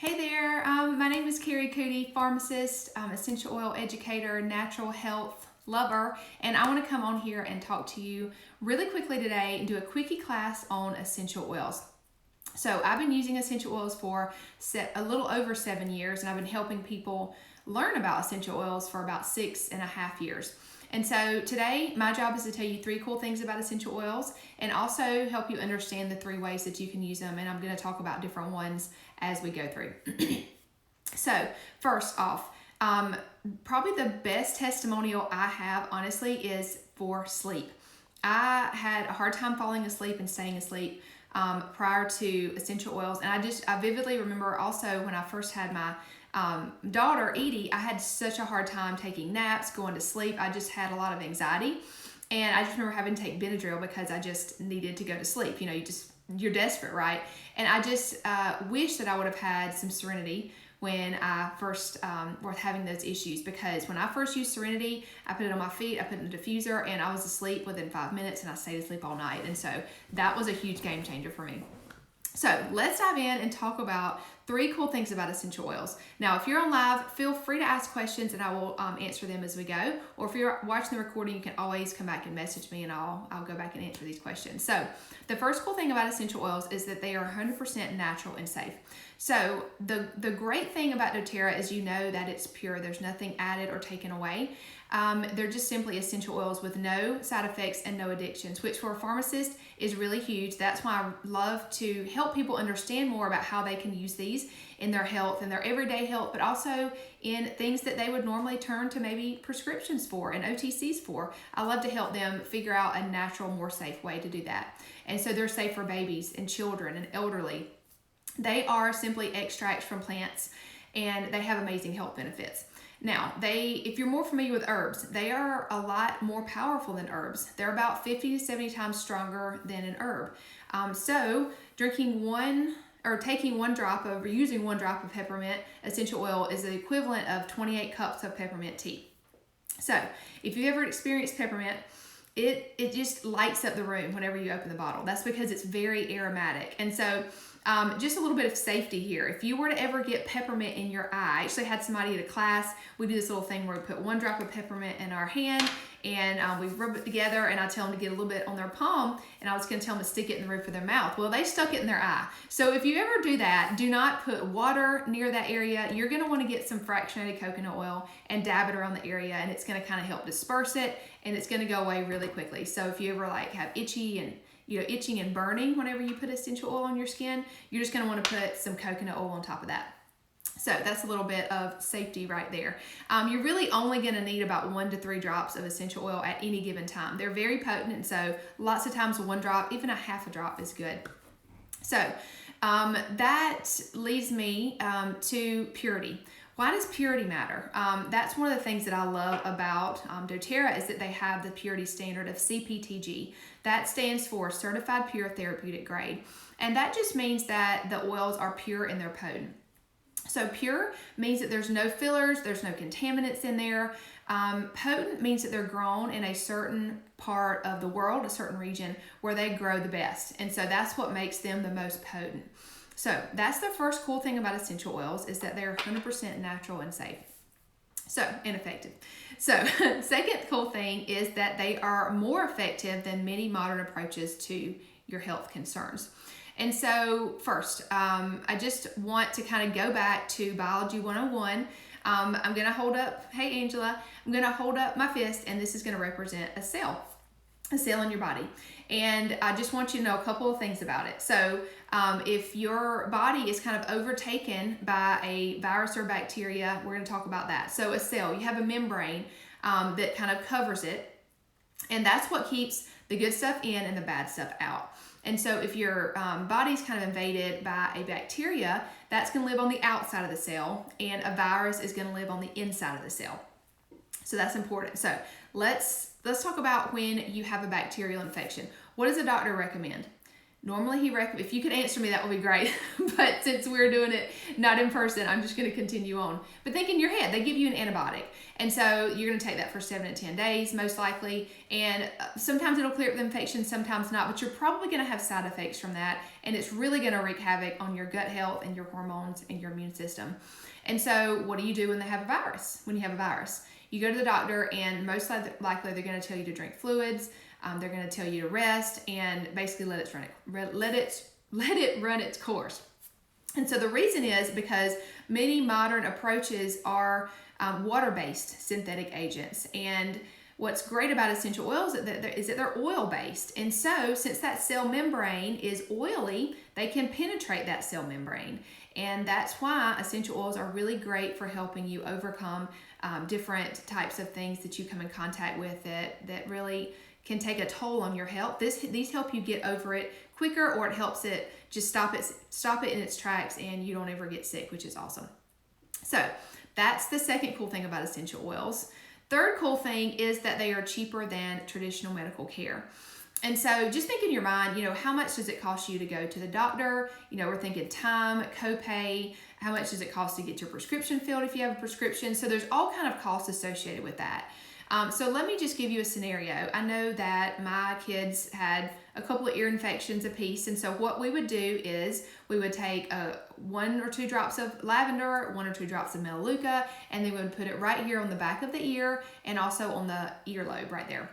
Hey there, my name is Carrie Cootie, pharmacist, essential oil educator, natural health lover, and I want to come on here and talk to you really quickly today and do a quickie class on essential oils. So I've been using essential oils for a little over 7 years, and I've been helping people learn about essential oils for about 6.5 years. And so today, my job is to tell you 3 cool things about essential oils and also help you understand the 3 ways that you can use them. And I'm going to talk about different ones as we go through. So first off, probably the best testimonial I have, honestly, is for sleep. I had a hard time falling asleep and staying asleep prior to essential oils. And I vividly remember also when I first had my daughter, Edie, I had such a hard time taking naps, going to sleep. I just had a lot of anxiety. And I just remember having to take Benadryl because I just needed to go to sleep. You know, you're desperate, right? And I just wish that I would have had some Serenity when I first was having those issues, because when I first used Serenity, I put it on my feet, I put it in the diffuser, and I was asleep within 5 minutes, and I stayed asleep all night. And so that was a huge game changer for me. So let's dive in and talk about 3 cool things about essential oils. Now, if you're on live, feel free to ask questions and I will answer them as we go. Or if you're watching the recording, you can always come back and message me and I'll go back and answer these questions. So the first cool thing about essential oils is that they are 100% natural and safe. So the great thing about doTERRA is that it's pure. There's nothing added or taken away. They're just simply essential oils with no side effects and no addictions, which for a pharmacist is really huge. That's why I love to help people understand more about how they can use these in their health and their everyday health, but also in things that they would normally turn to maybe prescriptions for and OTCs for. I love to help them figure out a natural, more safe way to do that. And so they're safe for babies and children and elderly. They are simply extracts from plants and they have amazing health benefits. Now, if you're more familiar with herbs, they are a lot more powerful than herbs. They're about 50 to 70 times stronger than an herb. So taking one drop of peppermint essential oil is the equivalent of 28 cups of peppermint tea. So if you've ever experienced peppermint, it just lights up the room whenever you open the bottle. That's because it's very aromatic. And so just a little bit of safety here. If you were to ever get peppermint in your eye, I actually had somebody at a class, we do this little thing where we put 1 drop of peppermint in our hand and we rub it together, and I tell them to get a little bit on their palm, and I was going to tell them to stick it in the roof of their mouth. Well, they stuck it in their eye. So if you ever do that, do not put water near that area. You're going to want to get some fractionated coconut oil and dab it around the area, and it's going to kind of help disperse it, and it's going to go away really quickly. So if you ever have itching and burning whenever you put essential oil on your skin, you're just going to want to put some coconut oil on top of that. So that's a little bit of safety right there. You're really only going to need about 1 to 3 drops of essential oil at any given time. They're very potent, and so lots of times 1 drop, even a half a drop is good. So that leads me to purity. Why does purity matter? That's one of the things that I love about doTERRA is that they have the purity standard of CPTG. That stands for Certified Pure Therapeutic Grade. And that just means that the oils are pure and they're potent. So pure means that there's no fillers, there's no contaminants in there. Potent means that they're grown in a certain part of the world, a certain region where they grow the best. And so that's what makes them the most potent. So that's the first cool thing about essential oils, is that they're 100% natural and safe. And effective. So second cool thing is that they are more effective than many modern approaches to your health concerns. And so first, I just want to kind of go back to Biology 101. I'm going to hold up, hey Angela, I'm going to hold up my fist, and this is going to represent a cell in your body. And I just want you to know a couple of things about it. So if your body is kind of overtaken by a virus or bacteria, we're going to talk about that. So a cell, you have a membrane that kind of covers it, and that's what keeps the good stuff in and the bad stuff out. And so if your body's kind of invaded by a bacteria, that's going to live on the outside of the cell, and a virus is going to live on the inside of the cell. So that's important. So let's talk about when you have a bacterial infection. What does a doctor recommend? Normally if you could answer me, that would be great. But since we're doing it not in person, I'm just going to continue on. But think in your head, they give you an antibiotic. And so you're going to take that for 7 to 10 days, most likely. And sometimes it'll clear up the infection, sometimes not. But you're probably going to have side effects from that. And it's really going to wreak havoc on your gut health and your hormones and your immune system. And so what do you do when they have a virus? When you have a virus, you go to the doctor, and most likely they're going to tell you to drink fluids. They're going to tell you to rest and basically let it run its course. And so the reason is because many modern approaches are water-based synthetic agents. And what's great about essential oils is that they're oil-based. And so since that cell membrane is oily, they can penetrate that cell membrane. And that's why essential oils are really great for helping you overcome different types of things that you come in contact with that really can take a toll on your health. These help you get over it quicker, or it helps it just stop it in its tracks, and you don't ever get sick, which is awesome. So that's the second cool thing about essential oils. Third cool thing is that they are cheaper than traditional medical care. And so just think in your mind, how much does it cost you to go to the doctor? We're thinking time, copay, how much does it cost to get your prescription filled if you have a prescription? So there's all kind of costs associated with that. So let me just give you a scenario. I know that my kids had a couple of ear infections apiece, and so what we would do is we would take 1 or 2 drops of lavender, 1 or 2 drops of melaleuca, and then we would put it right here on the back of the ear and also on the earlobe right there.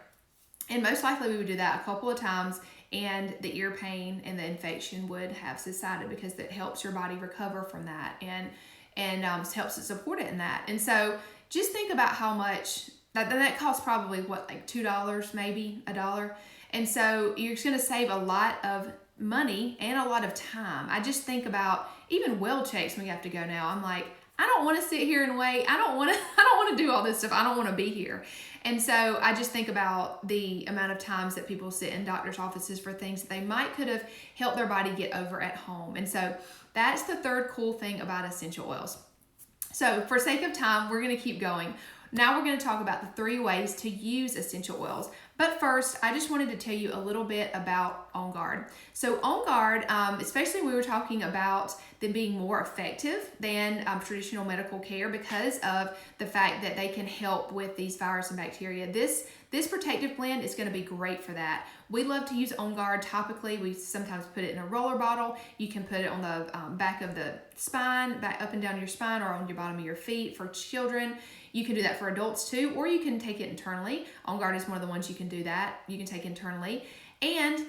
And most likely we would do that a couple of times, and the ear pain and the infection would have subsided because it helps your body recover from that and helps it support it in that. And so just think about how much that costs, probably like $2, maybe $1. And so you're just going to save a lot of money and a lot of time. I just think about even well checks when you have to go now. I'm like, I don't want to sit here and wait. I don't want to do all this stuff. I don't want to be here. And so I just think about the amount of times that people sit in doctor's offices for things that they could have helped their body get over at home. And so that's the third cool thing about essential oils. So for sake of time, we're going to keep going. Now we're going to talk about the 3 ways to use essential oils. But first, I just wanted to tell you a little bit about On Guard. So On Guard, especially we were talking about them being more effective than traditional medical care because of the fact that they can help with these viruses and bacteria. This protective blend is going to be great for that. We love to use On Guard topically. We sometimes put it in a roller bottle. You can put it on the back of the spine, back up and down your spine, or on your bottom of your feet for children. You can do that for adults too, or you can take it internally. On Guard is one of the ones you can do that. You can take internally. And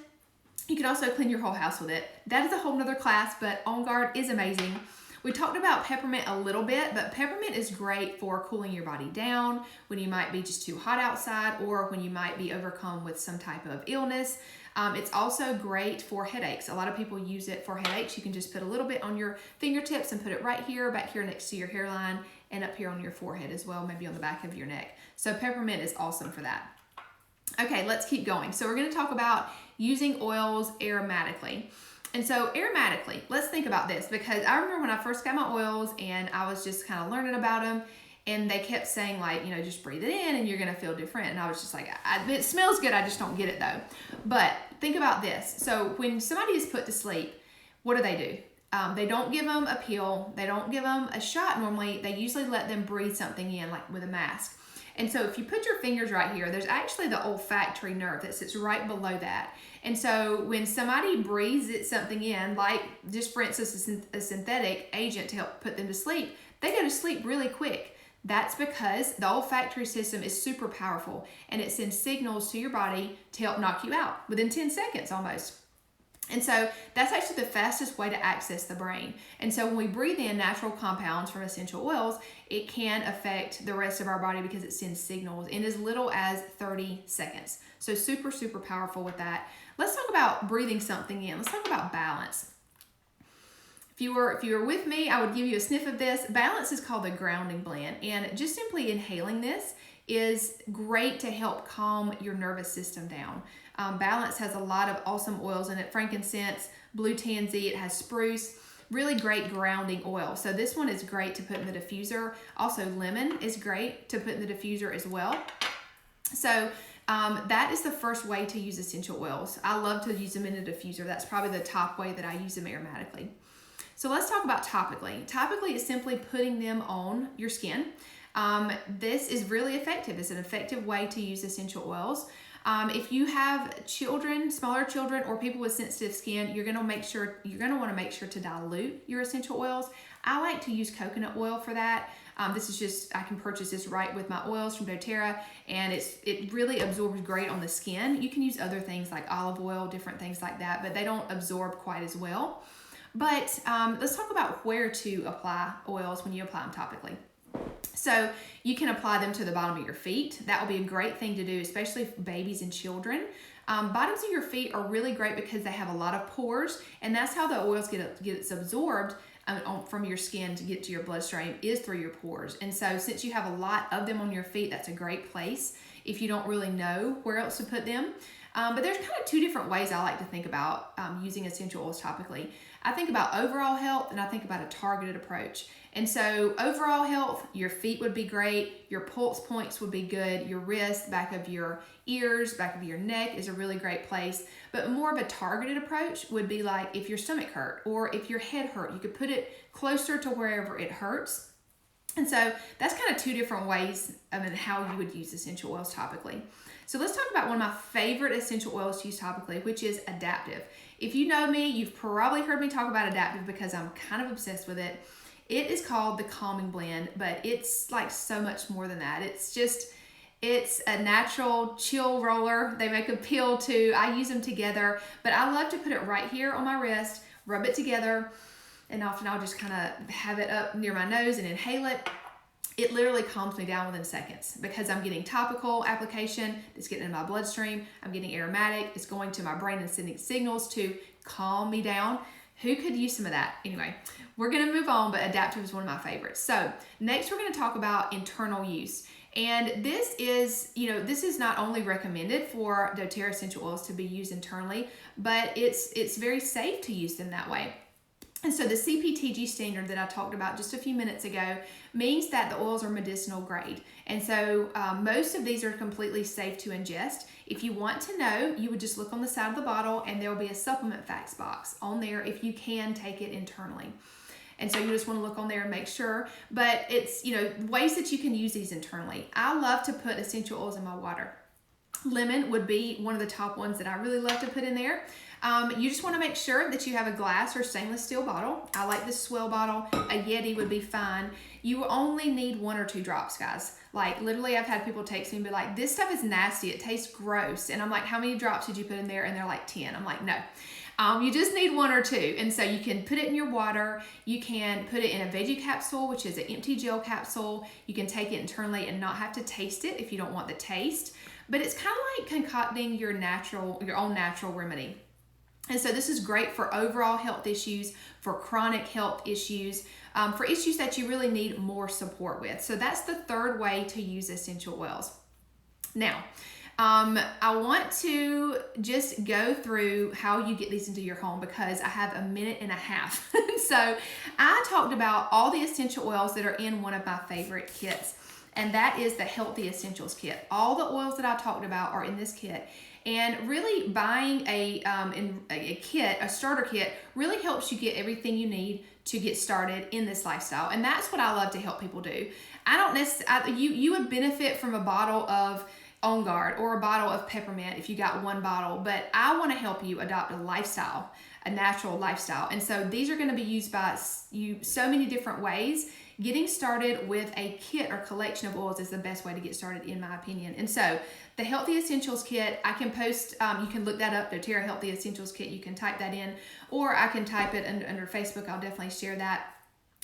you can also clean your whole house with it. That is a whole nother class, but On Guard is amazing. We talked about peppermint a little bit, but peppermint is great for cooling your body down when you might be just too hot outside, or when you might be overcome with some type of illness. It's also great for headaches. A lot of people use it for headaches. You can just put a little bit on your fingertips and put it right here, back here next to your hairline, and up here on your forehead as well, maybe on the back of your neck. So peppermint is awesome for that. Okay, let's keep going. So we're going to talk about using oils aromatically. And so aromatically, let's think about this, because I remember when I first got my oils and I was just kind of learning about them, and they kept saying like, just breathe it in and you're going to feel different. And I was just like, it smells good. I just don't get it though. But think about this. So when somebody is put to sleep, what do? They don't give them a pill. They don't give them a shot normally. They usually let them breathe something in, like with a mask. And so if you put your fingers right here, there's actually the olfactory nerve that sits right below that. And so when somebody breathes something in, like just for instance, a synthetic agent to help put them to sleep, they go to sleep really quick. That's because the olfactory system is super powerful, and it sends signals to your body to help knock you out within 10 seconds almost. And so that's actually the fastest way to access the brain. And so when we breathe in natural compounds from essential oils, it can affect the rest of our body because it sends signals in as little as 30 seconds. So super, super powerful with that. Let's talk about breathing something in. Let's talk about balance. If you were with me, I would give you a sniff of this. Balance is called the grounding blend, and just simply inhaling this is great to help calm your nervous system down. Balance has a lot of awesome oils in it. Frankincense, blue tansy, it has spruce, really great grounding oil. So this one is great to put in the diffuser. Also lemon is great to put in the diffuser as well. So that is the first way to use essential oils. I love to use them in a diffuser. That's probably the top way that I use them aromatically. So let's talk about topically. Topically is simply putting them on your skin. This is really effective. It's an effective way to use essential oils. If you have children, smaller children, or people with sensitive skin, you're gonna want to make sure to dilute your essential oils. I like to use coconut oil for that. This is just, I can purchase this right with my oils from doTERRA, and it really absorbs great on the skin. You can use other things like olive oil, different things like that, but they don't absorb quite as well. But let's talk about where to apply oils when you apply them topically. So you can apply them to the bottom of your feet. That will be a great thing to do, especially for babies and children. Bottoms of your feet are really great because they have a lot of pores, and that's how the oils get absorbed from your skin to get to your bloodstream, is through your pores. And so since you have a lot of them on your feet, that's a great place if you don't really know where else to put them. But there's kind of two different ways I like to think about using essential oils topically. I think about overall health, and I think about a targeted approach. And so overall health, your feet would be great, your pulse points would be good, your wrists, back of your ears, back of your neck is a really great place. But more of a targeted approach would be like if your stomach hurt or if your head hurt, you could put it closer to wherever it hurts. And so that's kind of two different ways how you would use essential oils topically. So let's talk about one of my favorite essential oils to use topically, which is Adaptive. If you know me, you've probably heard me talk about Adaptive because I'm kind of obsessed with it. It is called the Calming Blend, but it's like so much more than that. It's a natural chill roller. They make a peel too. I use them together, but I love to put it right here on my wrist, rub it together, and often I'll just kind of have it up near my nose and inhale it. It literally calms me down within seconds because I'm getting topical application, it's getting in my bloodstream, I'm getting aromatic, it's going to my brain and sending signals to calm me down. Who could use some of that? Anyway, we're gonna move on, but Adaptive is one of my favorites. So next we're gonna talk about internal use. And this is not only recommended for doTERRA essential oils to be used internally, but it's very safe to use them that way. And so the CPTG standard that I talked about just a few minutes ago means that the oils are medicinal grade. And so most of these are completely safe to ingest. If you want to know, you would just look on the side of the bottle and there will be a supplement facts box on there if you can take it internally. And so you just want to look on there and make sure. But it's, ways that you can use these internally. I love to put essential oils in my water. Lemon would be one of the top ones that I really love to put in there. You just want to make sure that you have a glass or stainless steel bottle. I like this Swell bottle. A Yeti would be fine. You only need 1 or 2 drops, guys. Like literally I've had people text me and be like, this stuff is nasty. It tastes gross. And I'm like, how many drops did you put in there? And they're like 10. I'm like, no. You just need 1 or 2. And so you can put it in your water. You can put it in a veggie capsule, which is an empty gel capsule. You can take it internally and not have to taste it if you don't want the taste. But it's kind of like concocting your own natural remedy. And so this is great for overall health issues, for chronic health issues, for issues that you really need more support with. So that's the third way to use essential oils. Now, I want to just go through how you get these into your home because I have a minute and a half. So I talked about all the essential oils that are in one of my favorite kits, and that is the Healthy Essentials kit. All the oils that I talked about are in this kit. And really buying a kit, a starter kit, really helps you get everything you need to get started in this lifestyle. And that's what I love to help people do. You would benefit from a bottle of On Guard or a bottle of peppermint if you got 1 bottle, but I want to help you adopt a lifestyle, a natural lifestyle. And so these are going to be used by you so many different ways. Getting started with a kit or collection of oils is the best way to get started, in my opinion. And so the Healthy Essentials kit, I can post, you can look that up, doTERRA Healthy Essentials kit. You can type that in, or I can type it under Facebook. I'll definitely share that.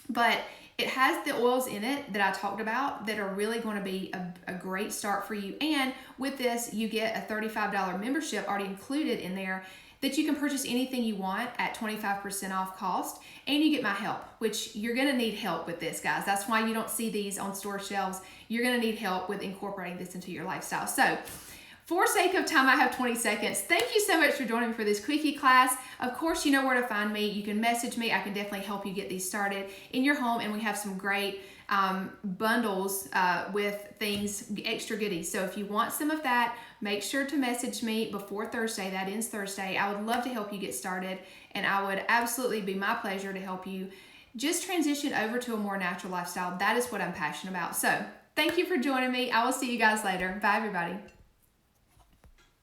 But it has the oils in it that I talked about that are really going to be a great start for you. And with this, you get a $35 membership already included in there that you can purchase anything you want at 25% off cost, and you get my help, which you're gonna need help with this, guys. That's why you don't see these on store shelves. You're gonna need help with incorporating this into your lifestyle. So for sake of time, I have 20 seconds. Thank you so much for joining me for this quickie class. Of course, you know where to find me. You can message me. I can definitely help you get these started in your home, and we have some great bundles with things, extra goodies. So if you want some of that, make sure to message me before Thursday. That ends Thursday. I would love to help you get started, and I would absolutely be my pleasure to help you just transition over to a more natural lifestyle. That is what I'm passionate about. So thank you for joining me. I will see you guys later. Bye, everybody.